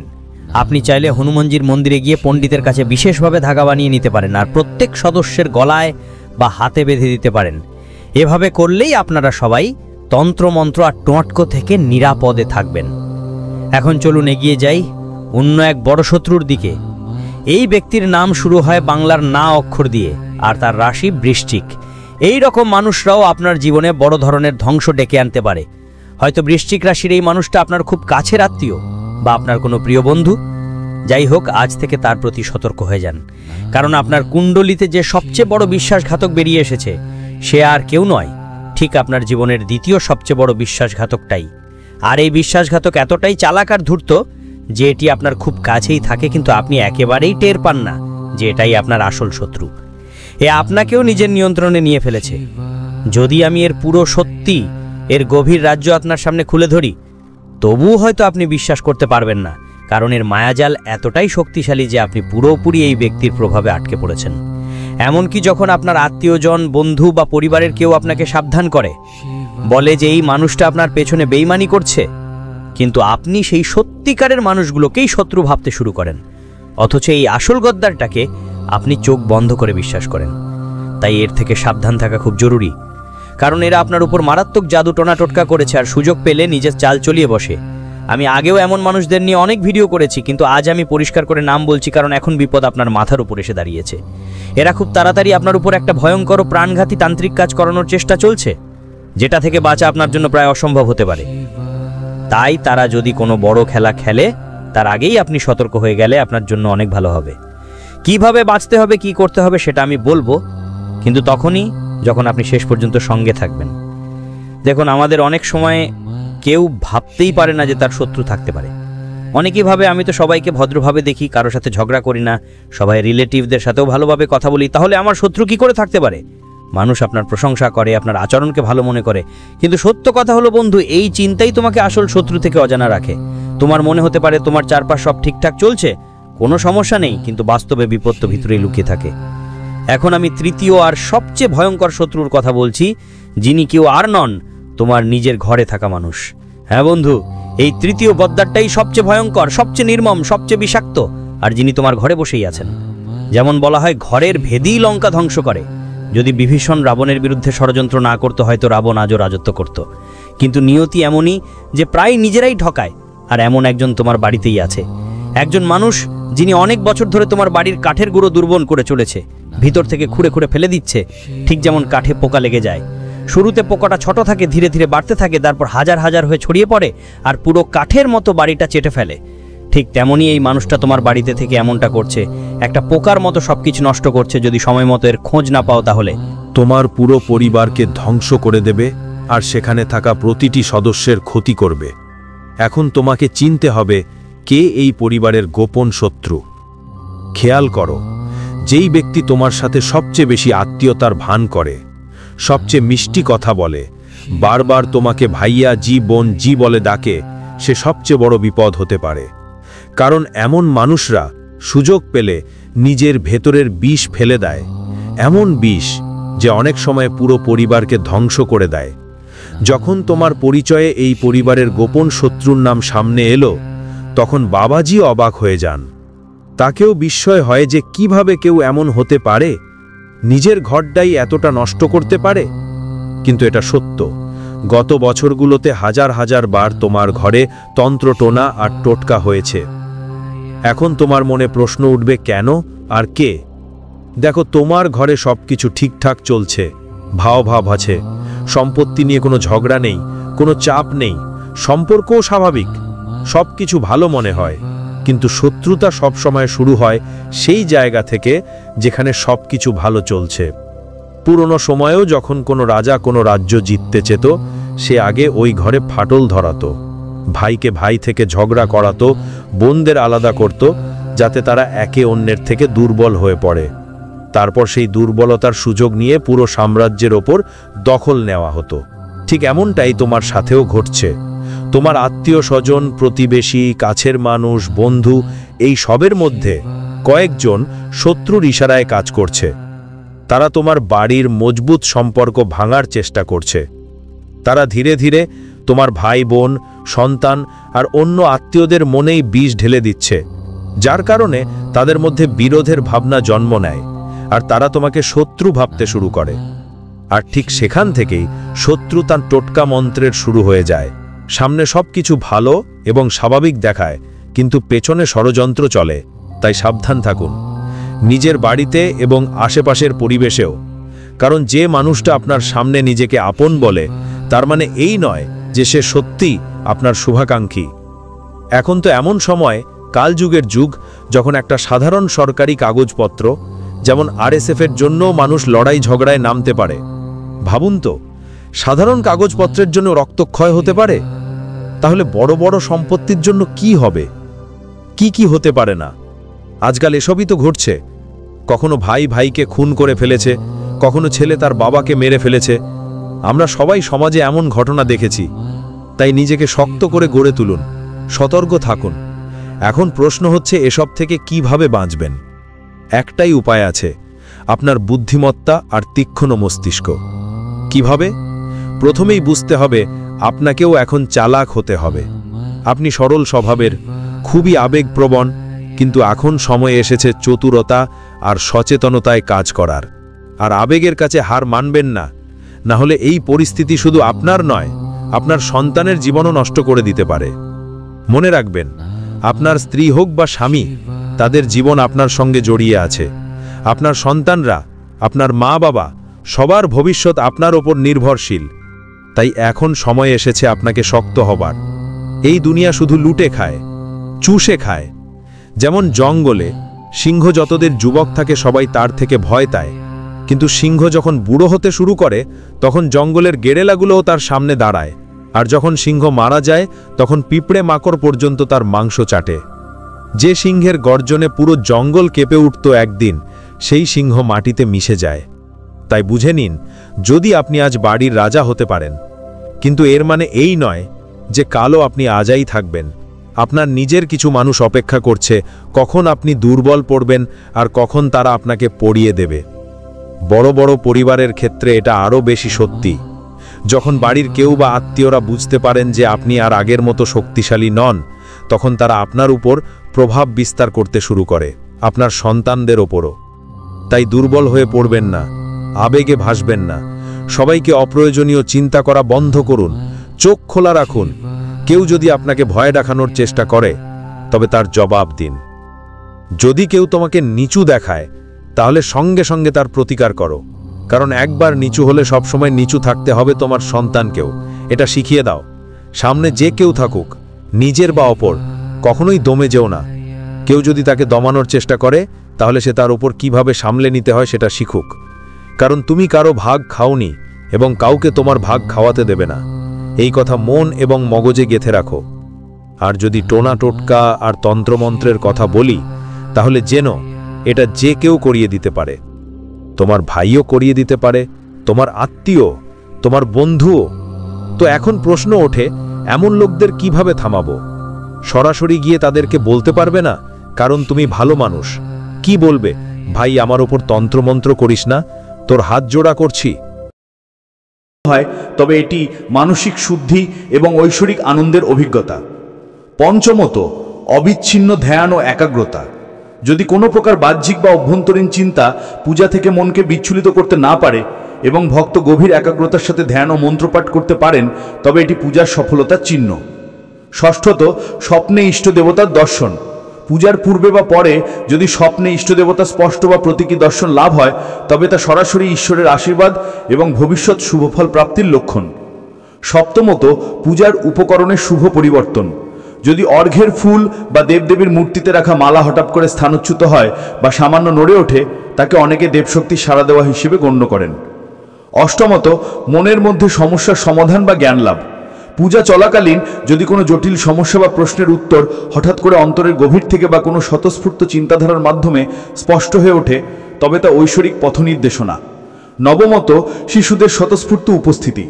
আপনি চাইলে হনুমানজির মন্দিরে গিয়ে পণ্ডিতের কাছে বিশেষভাবে ধাগা বানিয়ে নিতে পারেন আর প্রত্যেক সদস্যের গলায় বা হাতে বেঁধে দিতে পারেন। এভাবে করলেই আপনারা সবাই তন্ত্রমন্ত্র আর টোঁটকো থেকে নিরাপদে থাকবেন। এখন চলুন এগিয়ে যাই অন্য এক বড় শত্রুর দিকে। এই ব্যক্তির নাম শুরু হয় বাংলার না অক্ষর দিয়ে আর তার রাশি বৃশ্চিক। এই রকম মানুষরাও আপনার জীবনে বড় ধরনের ধ্বংস ডেকে আনতে পারে। হয়তো বৃশ্চিক রাশির এই মানুষটা আপনার খুব কাছের আত্মীয় বা আপনার কোনো প্রিয় বন্ধু। যাই হোক, আজ থেকে তার প্রতি সতর্ক হয়ে যান, কারণ আপনার কুণ্ডলিতে যে সবচেয়ে বড় বিশ্বাসঘাতক বেরিয়ে এসেছে সে আর কেউ নয়, ঠিক আপনার জীবনের দ্বিতীয় সবচেয়ে বড় বিশ্বাসঘাতকটাই। আর এই বিশ্বাসঘাতক এতটাই চালাক আর ধূর্ত যে এটি আপনার খুব কাছেই থাকে, কিন্তু আপনি একেবারেই টের পান না যে এটাই আপনার আসল শত্রু। এ আপনাকেও নিজের নিয়ন্ত্রণে নিয়ে ফেলেছে। যদি আমি এর পুরো সত্যি, এর গভীর রাজ্য আপনার সামনে খুলে ধরি, তবুও হয়তো আপনি বিশ্বাস করতে পারবেন না, কারণ এর মায়াজাল এতটাই শক্তিশালী যে আপনি পুরোপুরি এই ব্যক্তির প্রভাবে আটকে পড়েছেন। এমনকি যখন আপনার আত্মীয়জন, বন্ধু বা পরিবারের কেউ আপনাকে সাবধান করে, বলে যে এই মানুষটা আপনার পেছনে বেইমানি করছে, কিন্তু আপনি সেই সত্যিকারের মানুষগুলোকেই শত্রু ভাবতে শুরু করেন, অথচ এই আসল গদ্দারটাকে আপনি চোখ বন্ধ করে বিশ্বাস করেন। তাই এর থেকে সাবধান থাকা খুব জরুরি, কারণ এরা আপনার উপর মারাত্মক জাদু টোনা টোটকা করেছে আর সুযোগ পেলে নিজের চাল চলিয়ে বসে। আমি আগেও এমন মানুষদের নিয়ে অনেক ভিডিও করেছি, কিন্তু আজ আমি পরিষ্কার করে নাম বলছি, কারণ এখন বিপদ আপনার মাথার উপর এসে দাঁড়িয়েছে। এরা খুব তাড়াতাড়ি আপনার উপর একটা ভয়ঙ্কর প্রাণঘাতী তান্ত্রিক কাজ করানোর চেষ্টা চলছে, যেটা থেকে বাঁচা আপনার জন্য প্রায় অসম্ভব হতে পারে। তাই তারা যদি কোনো বড় খেলা খেলে, তার আগেই আপনি সতর্ক হয়ে গেলে আপনার জন্য অনেক ভালো হবে। কিভাবে বাঁচতে হবে, কি করতে হবে সেটা আমি বলবো, কিন্তু তখনই যখন আপনি শেষ পর্যন্ত সঙ্গে থাকবেন। দেখুন, আমাদের অনেক সময় কেউ ভাবতেই পারে না যে তার শত্রু থাকতে পারে। অনেকেই ভাবে আমি তো সবাইকে ভদ্রভাবে দেখি, কারোর সাথে ঝগড়া করি না, সবাই রিলেটিভদের সাথেও ভালোভাবে কথা বলি, তাহলে আমার শত্রু কি করে থাকতে পারে? মানুষ আপনার প্রশংসা করে, আপনার আচরণকে ভালো মনে করে, কিন্তু সত্য কথা হলো বন্ধু, এই চিন্তাই তোমাকে আসল শত্রু থেকে অজানা রাখে। তোমার মনে হতে পারে তোমার চারপাশ সব ঠিকঠাক চলছে, কোনো সমস্যা নেই, কিন্তু বাস্তবে বিপদ তো ভিতরেই লুকিয়ে থাকে। এখন আমি তৃতীয় আর সবচেয়ে ভয়ঙ্কর শত্রুর কথা বলছি, যিনি কেউ আর নন, তোমার নিজের ঘরে থাকা মানুষ। হ্যাঁ বন্ধু, এই তৃতীয় গদ্দারটাই সবচেয়ে ভয়ঙ্কর, সবচেয়ে নির্মম, সবচেয়ে বিষাক্ত, আর যিনি তোমার ঘরে বসেই আছেন। যেমন বলা হয়, ঘরের ভেদেই লঙ্কা ধ্বংস করে। যদি বিভীষণ রাবণের বিরুদ্ধে ষড়যন্ত্র না করতো, হয়তো রাবণ আজও রাজত্ব করত। কিন্তু নিয়তি এমনই যে প্রায় নিজেরাই ঠকায়, আর এমন একজন তোমার বাড়িতেই আছে। একজন মানুষ যিনি অনেক বছর ধরে তোমার বাড়ির কাঠের গুঁড়ো দুর্বল করে চলেছে, ভিতর থেকে খুঁড়ে খুঁড়ে ফেলে দিচ্ছে, ঠিক যেমন কাঠে পোকা লেগে যায়। শুরুতে পোকাটা ছোট থাকে, ধীরে ধীরে বাড়তে থাকে, তারপর হাজার হাজার হয়ে ছড়িয়ে পড়ে আর পুরো কাঠের মতো বাড়িটা চেটে ফেলে। ঠিক তেমনই এই মানুষটা তোমার বাড়িতে থেকে এমনটা করছে, একটা পোকার মতো সবকিছু নষ্ট করছে। যদি সময় মতো এর খোঁজ না পাও, তাহলে তোমার পুরো পরিবারকে ধ্বংস করে দেবে আর সেখানে থাকা প্রতিটি সদস্যের ক্ষতি করবে। এখন তোমাকে চিনতে হবে কে এই পরিবারের গোপন শত্রু। খেয়াল করো, যেই ব্যক্তি তোমার সাথে সবচেয়ে বেশি আত্মীয়তার ভান করে, সবচেয়ে মিষ্টি কথা বলে, বারবার তোমাকে ভাইয়া, জি, বোন, জি বলে ডাকে, সে সবচেয়ে বড় বিপদ হতে পারে। কারণ এমন মানুষরা সুযোগ পেলে নিজের ভেতরের বিষ ফেলে দেয়, এমন বিষ যে অনেক সময় পুরো পরিবারকে ধ্বংস করে দেয়। যখন তোমার পরিচয়ে এই পরিবারের গোপন শত্রুর নাম সামনে এলো, তখন বাবাজি অবাক হয়ে যান। তাকেও বিস্ময় হয় যে কিভাবে কেউ এমন হতে পারে, নিজের ঘরটাই এতটা নষ্ট করতে পারে। কিন্তু এটা সত্য, গত বছরগুলোতে হাজার হাজার বার তোমার ঘরে তন্ত্রটোনা আর টোটকা হয়েছে। এখন তোমার মনে প্রশ্ন উঠবে, কেন আর কে? দেখো, তোমার ঘরে সবকিছু ঠিকঠাক চলছে, ভাব আছে, সম্পত্তি নিয়ে কোনো ঝগড়া নেই, কোনো চাপ নেই, সম্পর্কও স্বাভাবিক, সবকিছু ভালো মনে হয়। কিন্তু শত্রুতা সবসময় শুরু হয় সেই জায়গা থেকে যেখানে সবকিছু ভালো চলছে। পুরনো সময়েও যখন কোনো রাজা কোনো রাজ্য জিততে চেত, সে আগে ওই ঘরে ফাটল ধরাতো, ভাইকে ভাই থেকে ঝগড়া করাতো, বোনদের আলাদা করত, যাতে তারা একে অন্যের থেকে দুর্বল হয়ে পড়ে। তারপর সেই দুর্বলতার সুযোগ নিয়ে পুরো সাম্রাজ্যের ওপর দখল নেওয়া হতো। ঠিক এমনটাই তোমার সাথেও ঘটছে। তোমার আত্মীয় স্বজন, প্রতিবেশী, কাছের মানুষ, বন্ধু, এই সবের মধ্যে কয়েকজন শত্রুর ইশারায় কাজ করছে। তারা তোমার বাড়ির মজবুত সম্পর্ক ভাঙার চেষ্টা করছে। তারা ধীরে ধীরে তোমার ভাই, বোন, সন্তান আর অন্য আত্মীয়দের মনেই বিষ ঢেলে দিচ্ছে, যার কারণে তাদের মধ্যে বিরোধের ভাবনা জন্ম নেয় আর তারা তোমাকে শত্রু ভাবতে শুরু করে। আর ঠিক সেখান থেকেই শত্রু তার টোটকা মন্ত্রের শুরু হয়ে যায়। সামনে সবকিছু ভালো এবং স্বাভাবিক দেখায়, কিন্তু পেছনে ষড়যন্ত্র চলে। তাই সাবধান থাকুন, নিজের বাড়িতে এবং আশেপাশের পরিবেশেও। কারণ যে মানুষটা আপনার সামনে নিজেকে আপন বলে, তার মানে এই নয় যে সে সত্যি আপনার শুভাকাঙ্ক্ষী। এখন তো এমন সময়, কালযুগের যুগ, যখন একটা সাধারণ সরকারি কাগজপত্র যেমন আরএসএফের জন্য মানুষ লড়াই ঝগড়ায় নামতে পারে। ভাবুন তো, সাধারণ কাগজপত্রের জন্য রক্তক্ষয় হতে পারে, তাহলে বড় বড় সম্পত্তির জন্য কি হবে? কি হতে পারে না? আজকাল এসবই তো ঘটছে। কখনো ভাই ভাইকে খুন করে ফেলেছে, কখনো ছেলে তার বাবাকে মেরে ফেলেছে। আমরা সবাই সমাজে এমন ঘটনা দেখেছি। তাই নিজেকে শক্ত করে গড়ে তুলুন, সতর্ক থাকুন। এখন প্রশ্ন হচ্ছে, এসব থেকে কিভাবে বাঁচবেন? একটাই উপায় আছে, আপনার বুদ্ধিমত্তা আর তীক্ষ্ণ মস্তিষ্ক। কিভাবে? প্রথমেই বুঝতে হবে আপনাকেও এখন চালাক হতে হবে। আপনি সরল স্বভাবের, খুবই আবেগপ্রবণ, কিন্তু এখন সময় এসেছে চতুরতা আর সচেতনতায় কাজ করার। আর আবেগের কাছে হার মানবেন না, না হলে এই পরিস্থিতি শুধু আপনার নয়, আপনার সন্তানের জীবনও নষ্ট করে দিতে পারে। মনে রাখবেন, আপনার স্ত্রী হোক বা স্বামী, তাদের জীবন আপনার সঙ্গে জড়িয়ে আছে। আপনার সন্তানরা, আপনার মা বাবা, সবার ভবিষ্যৎ আপনার ওপর নির্ভরশীল। তাই এখন সময় এসেছে আপনাকে শক্ত হবার। এই দুনিয়া শুধু লুটে খায়, চুষে খায়। যেমন জঙ্গলে সিংহ যতদের যুবক থাকে সবাই তার থেকে ভয় পায়, কিন্তু সিংহ যখন বুড়ো হতে শুরু করে তখন জঙ্গলের গেরেলাগুলোও তার সামনে দাঁড়ায়। আর যখন সিংহ মারা যায় তখন পিঁপড়ে মাকড় পর্যন্ত তার মাংস চাটে। যে সিংহের গর্জনে পুরো জঙ্গল কেঁপে উঠত একদিন, সেই সিংহ মাটিতে মিশে যায়। তাই বুঝে নিন, যদি আপনি আজ বাড়ির রাজা হতে পারেন, কিন্তু এর মানে এই নয় যে কালও আপনি আজাই থাকবেন। আপনার নিজের কিছু মানুষ অপেক্ষা করছে, কখন আপনি দুর্বল পড়বেন আর কখন তারা আপনাকে পড়িয়ে দেবে। বড় বড় পরিবারের ক্ষেত্রে এটা আরও বেশি সত্যি। যখন বাড়ির কেউ বা আত্মীয়রা বুঝতে পারেন যে আপনি আর আগের মতো শক্তিশালী নন, তখন তারা আপনার উপর প্রভাব বিস্তার করতে শুরু করে, আপনার সন্তানদের ওপরও। তাই দুর্বল হয়ে পড়বেন না, আবেগে ভাসবেন না। সবাইকে অপ্রয়োজনীয় চিন্তা করা বন্ধ করুন, চোখ খোলা রাখুন। কেউ যদি আপনাকে ভয় দেখানোর চেষ্টা করে, তবে তার জবাব দিন। যদি কেউ তোমাকে নিচু দেখায়, তাহলে সঙ্গে সঙ্গে তার প্রতিকার করো। কারণ একবার নিচু হলে সবসময় নিচু থাকতে হবে তোমার সন্তানকেও। এটা শিখিয়ে দাও। সামনে যে কেউ থাকুক, নিজের বা অপর, কখনোই দমে যেও না। কেউ যদি তাকে দমানোর চেষ্টা করে, তাহলে সে তার উপর কিভাবে সামলে নিতে হয় সেটা শিখুক। কারণ তুমি কারো ভাগ খাওনি এবং কাউকে তোমার ভাগ খাওয়াতে দেবে না। এই কথা মন এবং মগজে গেঁথে রাখো। আর যদি টোনা টোটকা আর তন্ত্রমন্ত্রের কথা বলি, তাহলে জেনো এটা যে কেউ করিয়ে দিতে পারে। তোমার ভাইও করিয়ে দিতে পারে, তোমার আত্মীয়, তোমার বন্ধুও। তো এখন প্রশ্ন ওঠে, এমন লোকদের কিভাবে থামাবো? সরাসরি গিয়ে তাদেরকে বলতে পারবে না, কারণ তুমি ভালো মানুষ। কি বলবে? ভাই, আমার ওপর তন্ত্রমন্ত্র করিস না, তোর হাত জোড়া করছি। হয়, তবে এটি মানসিক শুদ্ধি এবং ঐশ্বরিক আনন্দের অভিজ্ঞতা। পঞ্চমত, অবিচ্ছিন্ন ধ্যান ও একাগ্রতা। যদি কোনো প্রকার বাহ্যিক বা অভ্যন্তরীণ চিন্তা পূজা থেকে মনকে বিচ্ছুরিত করতে না পারে এবং ভক্ত গভীর একাগ্রতার সাথে ধ্যান ও মন্ত্রপাঠ করতে পারেন, তবে এটি পূজার সফলতার চিহ্ন। ষষ্ঠত, স্বপ্নে ইষ্ট দেবতার দর্শন। পূজার পূর্বে বা পরে যদি স্বপ্নে ইষ্টদেবতা স্পষ্ট বা প্রতীকী দর্শন লাভ হয়, তবে তা সরাসরি ঈশ্বরের আশীর্বাদ এবং ভবিষ্যৎ শুভফল প্রাপ্তির লক্ষণ। সপ্তমত, পূজার উপকরণের শুভ পরিবর্তন। যদি অর্ঘ্যের ফুল বা দেবদেবীর মূর্তিতে রাখা মালা হঠাৎ করে স্থানচ্যুত হয় বা সামান্য নড়ে ওঠে, তাকে অনেকে দেবশক্তির সাড়া দেওয়া হিসেবে গণ্য করেন। অষ্টমত, মনের মধ্যে সমস্যার সমাধান বা জ্ঞান লাভ। পূজা চলাকালীন যদি কোনো জটিল সমস্যা বা প্রশ্নের উত্তর হঠাৎ করে অন্তরের গভীর থেকে বা কোনো স্বতঃস্ফূর্ত চিন্তাধারার মাধ্যমে স্পষ্ট হয়ে ওঠে, তবে তা ঐশ্বরিক পথনির্দেশনা। নবমত, শিশুদের স্বতঃস্ফূর্ত উপস্থিতি।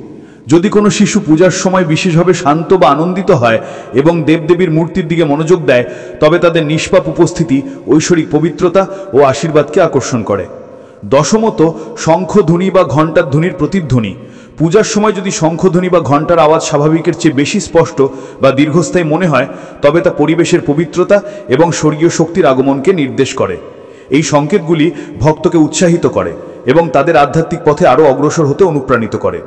যদি কোনো শিশু পূজার সময় বিশেষভাবে শান্ত বা আনন্দিত হয় এবং দেবদেবীর মূর্তির দিকে মনোযোগ দেয়, তবে তাদের নিষ্পাপ উপস্থিতি ঐশ্বরিক পবিত্রতা ও আশীর্বাদকে আকর্ষণ করে। দশমত, শঙ্খ ধ্বনি বা ঘণ্টার ধ্বনির প্রতিধ্বনি। পূজার সময় যদি শঙ্খধ্বনি বা ঘণ্টার আওয়াজ স্বাভাবিকের চেয়ে বেশি স্পষ্ট বা দীর্ঘস্থায়ী মনে হয়, তবে তা পরিবেশের পবিত্রতা এবং স্বর্গীয় শক্তির আগমনকে নির্দেশ করে। এই সংকেতগুলি ভক্তকে উৎসাহিত করে এবং তাদের আধ্যাত্মিক পথে আরও অগ্রসর হতে অনুপ্রাণিত করে।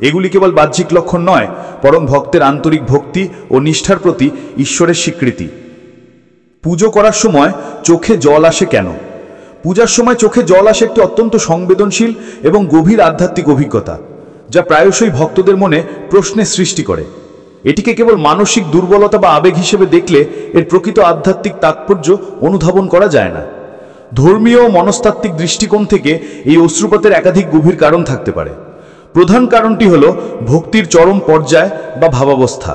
এগুলি কেবল বাহ্যিক লক্ষণ নয়, বরং ভক্তের আন্তরিক ভক্তি ও নিষ্ঠার প্রতি ঈশ্বরের স্বীকৃতি। পুজো করার সময় চোখে জল আসে কেন? পূজার সময় চোখে জল আসে একটি অত্যন্ত সংবেদনশীল এবং গভীর আধ্যাত্মিক অভিজ্ঞতা, যা প্রায়শই ভক্তদের মনে প্রশ্নের সৃষ্টি করে। এটিকে কেবল মানসিক দুর্বলতা বা আবেগ হিসেবে দেখলে এর প্রকৃত আধ্যাত্মিক তাৎপর্য অনুধাবন করা যায় না। ধর্মীয় ও মনস্তাত্ত্বিক দৃষ্টিকোণ থেকে এই অশ্রুপাতের একাধিক গভীর কারণ থাকতে পারে। প্রধান কারণটি হল ভক্তির চরম পর্যায় বা ভাবাবস্থা।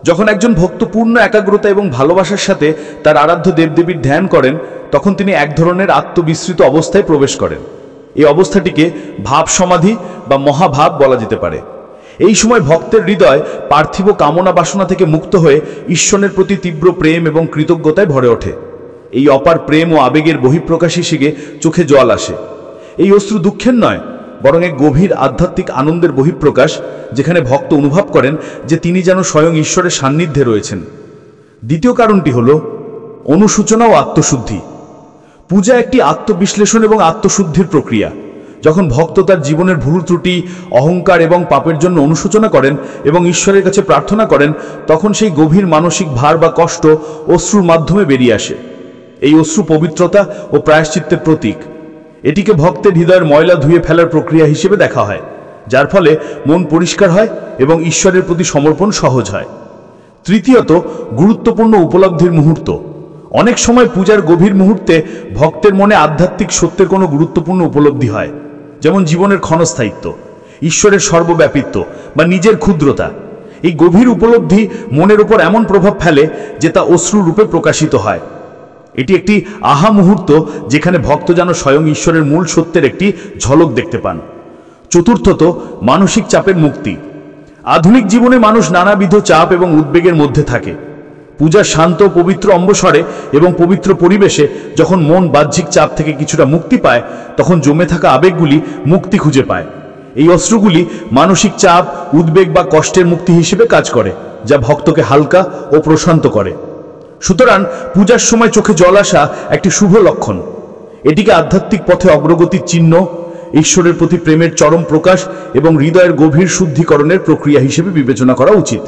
যখন একজন ভক্ত পূর্ণ একাগ্রতা এবং ভালোবাসার সাথে তার আরাধ্য দেবদেবীর ধ্যান করেন, তখন তিনি এক ধরনের আত্মবিস্মৃত অবস্থায় প্রবেশ করেন। এই অবস্থাটিকে ভাব সমাধি বা মহাভাব বলা যেতে পারে। এই সময় ভক্তের হৃদয় পার্থিব কামনা বাসনা থেকে মুক্ত হয়ে ঈশ্বরের প্রতি তীব্র প্রেম এবং কৃতজ্ঞতায় ভরে ওঠে। এই অপার প্রেম ও আবেগের বহিঃপ্রকাশ হিসেবে চোখে জল আসে। এই অশ্রু দুঃখের নয়, বরং এক গভীর আধ্যাত্মিক আনন্দের বহিঃপ্রকাশ, যেখানে ভক্ত অনুভব করেন যে তিনি যেন স্বয়ং ঈশ্বরের সান্নিধ্যে রয়েছেন। দ্বিতীয় কারণটি হল অনুশোচনা ও আত্মশুদ্ধি। পূজা একটি আত্মবিশ্লেষণ এবং আত্মশুদ্ধির প্রক্রিয়া। যখন ভক্ত তার জীবনের ভুল ত্রুটি, অহংকার এবং পাপের জন্য অনুশোচনা করেন এবং ঈশ্বরের কাছে প্রার্থনা করেন, তখন সেই গভীর মানসিক ভার বা কষ্ট অশ্রুর মাধ্যমে বেরিয়ে আসে। এই অশ্রু পবিত্রতা ও প্রায়শ্চিত্তের প্রতীক। এটিকে ভক্তের হৃদয়ের ময়লা ধুয়ে ফেলার প্রক্রিয়া হিসেবে দেখা হয়, যার ফলে মন পরিষ্কার হয় এবং ঈশ্বরের প্রতি সমর্পণ সহজ হয়। তৃতীয়ত, গুরুত্বপূর্ণ উপলব্ধির মুহূর্ত। অনেক সময় পূজার গভীর মুহূর্তে ভক্তের মনে আধ্যাত্মিক সত্যের কোনো গুরুত্বপূর্ণ উপলব্ধি হয়, যেমন জীবনের ক্ষণস্থায়িত্ব, ঈশ্বরের সর্বব্যাপিত্ব বা নিজের ক্ষুদ্রতা। এই গভীর উপলব্ধি মনের উপর এমন প্রভাব ফেলে যে তা অশ্রু রূপে প্রকাশিত হয়। এটি একটি আহা মুহূর্ত, যেখানে ভক্ত যেন স্বয়ং ঈশ্বরের মূল সত্যের একটি ঝলক দেখতে পান। চতুর্থত, মানসিক চাপের মুক্তি। আধুনিক জীবনে মানুষ নানাবিধ চাপ এবং উদ্বেগের মধ্যে থাকে। পূজার শান্ত পবিত্র অম্বসরে এবং পবিত্র পরিবেশে যখন মন বাহ্যিক চাপ থেকে কিছুটা মুক্তি পায়, তখন জমে থাকা আবেগগুলি মুক্তি খুঁজে পায়। এই অস্ত্রগুলি মানসিক চাপ, উদ্বেগ বা কষ্টের মুক্তি হিসেবে কাজ করে, যা ভক্তকে হালকা ও প্রশান্ত করে। সুতরাং পূজার সময় চোখে জল আসা একটি শুভ লক্ষণ। এটিকে আধ্যাত্মিক পথে অগ্রগতির চিহ্ন, ঈশ্বরের প্রতি প্রেমের চরম প্রকাশ এবং হৃদয়ের গভীর শুদ্ধিকরণের প্রক্রিয়া হিসেবে বিবেচনা করা উচিত।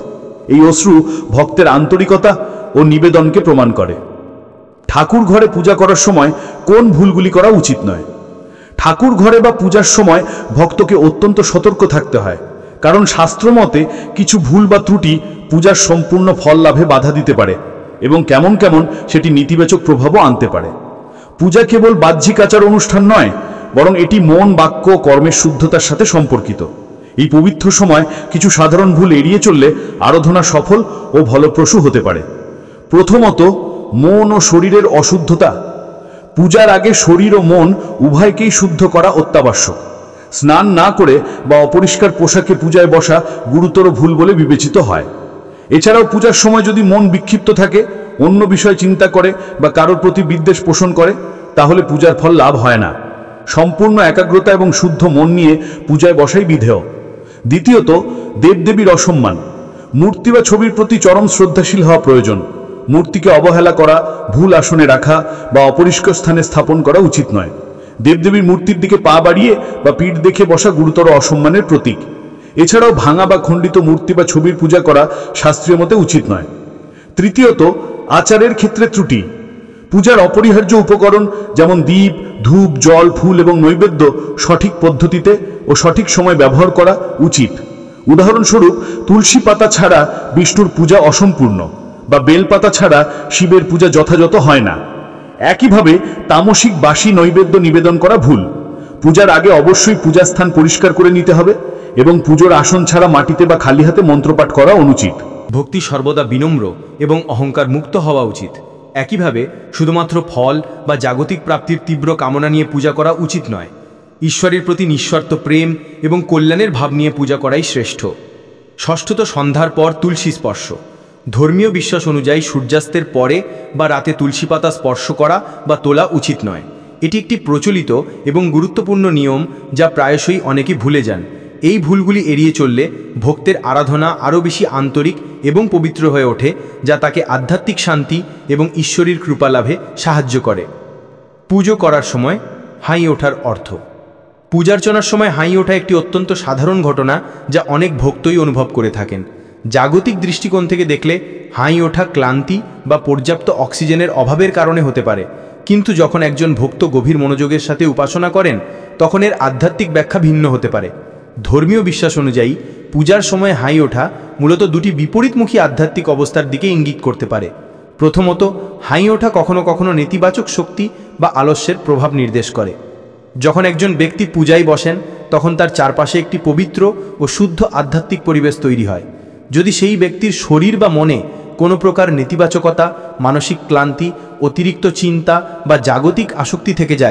এই অশ্রু ভক্তের আন্তরিকতা ও নিবেদনকে প্রমাণ করে। ঠাকুর ঘরে পূজা করার সময় কোন ভুলগুলি করা উচিত নয়? ঠাকুর ঘরে বা পূজার সময় ভক্তকে অত্যন্ত সতর্ক থাকতে হয়, কারণ শাস্ত্রমতে কিছু ভুল বা ত্রুটি পূজার সম্পূর্ণ ফল লাভে বাধা দিতে পারে এবং কেমন কেমন সেটি নেতিবাচক প্রভাবও আনতে পারে। পূজা কেবল বাহ্যিক আচার অনুষ্ঠান নয়, বরং এটি মন, বাক্য ও কর্মের শুদ্ধতার সাথে সম্পর্কিত। এই পবিত্র সময় কিছু সাধারণ ভুল এড়িয়ে চললে আরাধনা সফল ও ফলপ্রসূ হতে পারে। প্রথমত, মন ও শরীরের অশুদ্ধতা। পূজার আগে শরীর ও মন উভয়কেই শুদ্ধ করা অত্যাবশ্যক। স্নান না করে বা অপরিষ্কার পোশাকে পূজায় বসা গুরুতর ভুল বলে বিবেচিত হয়। এছাড়াও পূজার সময় যদি মন বিক্ষিপ্ত থাকে, অন্য বিষয় চিন্তা করে বা কারোর প্রতি বিদ্বেষ পোষণ করে, তাহলে পূজার ফল লাভ হয় না। সম্পূর্ণ একাগ্রতা এবং শুদ্ধ মন নিয়ে পূজায় বসাই বিধেয়। দ্বিতীয়ত, দেবদেবীর অসম্মান। মূর্তি বা ছবির প্রতি চরম শ্রদ্ধাশীল হওয়া প্রয়োজন। মূর্তিকে অবহেলা করা, ভুল আসনে রাখা বা অপরিষ্কার স্থানে স্থাপন করা উচিত নয়। দেবদেবীর মূর্তির দিকে পা বাড়িয়ে বা পিঠ দেখে বসা গুরুতর অসম্মানের প্রতীক। এছাড়াও ভাঙা বা খণ্ডিত মূর্তি বা ছবির পূজা করা শাস্ত্রীয় মতে উচিত নয়। তৃতীয়ত, আচারের ক্ষেত্রে ত্রুটি। পূজার অপরিহার্য উপকরণ যেমন দীপ, ধূপ, জল, ফুল এবং নৈবেদ্য সঠিক পদ্ধতিতে ও সঠিক সময় ব্যবহার করা উচিত। উদাহরণস্বরূপ, তুলসী পাতা ছাড়া বিষ্ণুর পূজা অসম্পূর্ণ বা বেলপাতা ছাড়া শিবের পূজা যথাযথ হয় না। একইভাবে তামসিক বাসি নৈবেদ্য নিবেদন করা ভুল। পূজার আগে অবশ্যই পূজাস্থান পরিষ্কার করে নিতে হবে এবং পুজোর আসন ছাড়া মাটিতে বা খালি হাতে মন্ত্রপাঠ করা অনুচিত। ভক্তি সর্বদা বিনম্র এবং অহংকার মুক্ত হওয়া উচিত। একইভাবে শুধুমাত্র ফল বা জাগতিক প্রাপ্তির তীব্র কামনা নিয়ে পূজা করা উচিত নয়। ঈশ্বরের প্রতি নিঃস্বার্থ প্রেম এবং কল্যাণের ভাব নিয়ে পূজা করাই শ্রেষ্ঠ। ষষ্ঠত, সন্ধ্যার পর তুলসী স্পর্শ। ধর্মীয় বিশ্বাস অনুযায়ী সূর্যাস্তের পরে বা রাতে তুলসী পাতা স্পর্শ করা বা তোলা উচিত নয়। এটি একটি প্রচলিত এবং গুরুত্বপূর্ণ নিয়ম, যা প্রায়শই অনেকে ভুলে যান। এই ভুলগুলি এড়িয়ে চললে ভক্তের আরাধনা আরও বেশি আন্তরিক এবং পবিত্র হয়ে ওঠে, যা তাকে আধ্যাত্মিক শান্তি এবং ঈশ্বরের কৃপা লাভে সাহায্য করে। পুজো করার সময় হাই ওঠার অর্থ। পূজার্চনার সময় হাই ওঠা একটি অত্যন্ত সাধারণ ঘটনা, যা অনেক ভক্তই অনুভব করে থাকেন। জাগতিক দৃষ্টিকোণ থেকে দেখলে হাই ওঠা ক্লান্তি বা পর্যাপ্ত অক্সিজেনের অভাবের কারণে হতে পারে, কিন্তু যখন একজন ভক্ত গভীর মনোযোগের সাথে উপাসনা করেন তখন এর আধ্যাত্মিক ব্যাখ্যা ভিন্ন হতে পারে। ধর্মীয় বিশ্বাস অনুযায়ী পূজার সময় হাই ওঠা মূলত দুটি বিপরীতমুখী আধ্যাত্মিক অবস্থার দিকে ইঙ্গিত করতে পারে। প্রথমত, হাই ওঠা কখনো কখনো নেতিবাচক শক্তি বা আলস্যের প্রভাব নির্দেশ করে। যখন একজন ব্যক্তি পূজায় বসেন তখন তার চারপাশে একটি পবিত্র ও শুদ্ধ আধ্যাত্মিক পরিবেশ তৈরি হয়। যদি সেই ব্যক্তির শরীর বা মনে কোনো প্রকার নেতিবাচকতা, মানসিক ক্লান্তি, অতিরিক্ত চিন্তা বা জাগতিক আসক্তি থেকে যায়